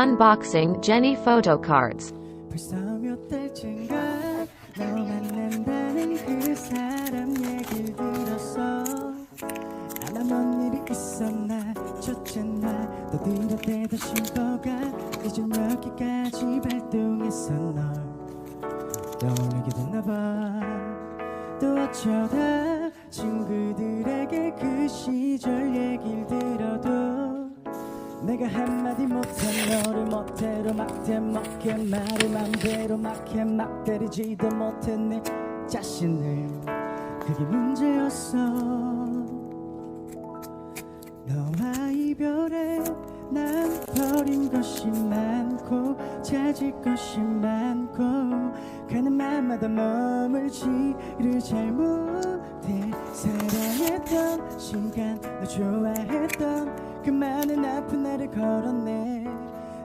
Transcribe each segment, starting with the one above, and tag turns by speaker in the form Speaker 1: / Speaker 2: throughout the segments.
Speaker 1: Unboxing Jenny photo cards.
Speaker 2: 벌써 몇 달째인가 너 만난다는 그 사람 얘길 들었어. 아마 뭔 일이 있었나 줬잖아. 너 들어대다 쉼터가 이젠 여기까지 발동했어. 널 떠올리게 됐나봐. 또 어쩌다 친구들에게 그 시절 얘길 들어도 내가 한마디 못한 너를 멋대로 막대먹게 말을 맘대로 막해 막 때리지도 못해 내 자신을. 그게 문제였어. 너와 이별에 난 버린 것이 많고 찾을 것이 많고 가는 맘마다 머물지를 잘 못해. 사랑했던 시간 너 좋아했던 그 많은 아픈 날을 걸었네.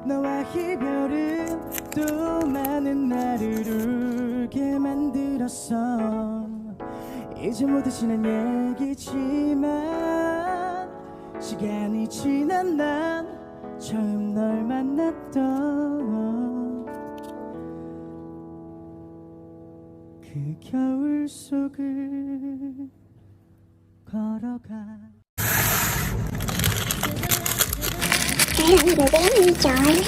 Speaker 2: 너와 이별은 또 많은 나를 울게 만들었어. 이제 모두 지난 얘기지만 시간이 지난 난 처음 널 만났던 그 겨울 속을 걸어가.
Speaker 3: Baby John.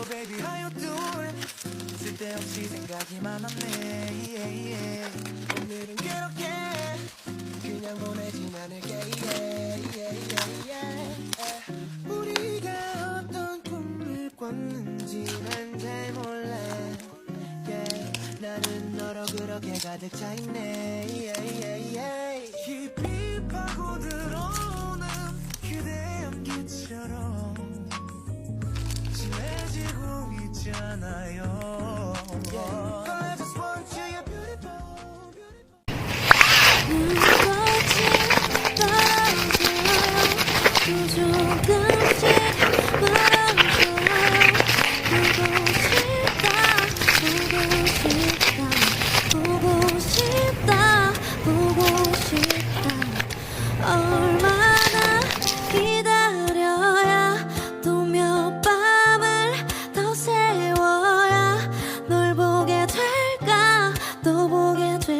Speaker 2: Baby, how you doing? 쓸데없이 생각이 많았네. 오늘은 그렇게 그냥 보내진 않을게. 우리가 어떤 꿈을 꿨는지 난 잘 몰라. 나는 너로 그렇게 가득 차있네. 깊이 파고들어오는 그대 연기처럼 지고 있잖아요. I just want you, you're beautiful,
Speaker 3: 보고 싶다 보고 싶다. 얼마나 기다려야 또 몇 밤을 더 세워야 널 보게 될까 또 보게 될.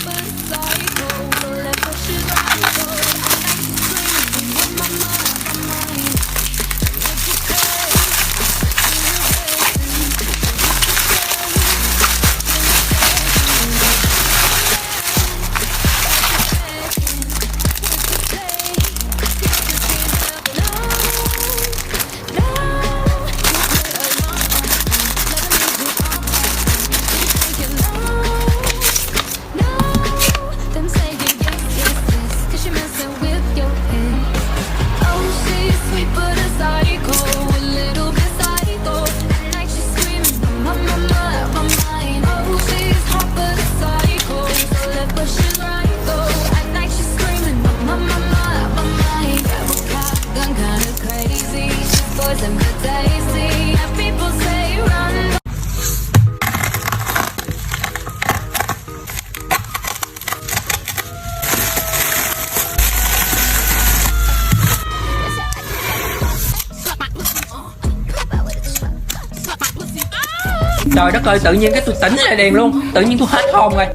Speaker 3: But it's all
Speaker 4: Trời đất ơi, tự nhiên cái tôi tỉnh lại liền luôn. Tự nhiên tôi hết hồn rồi.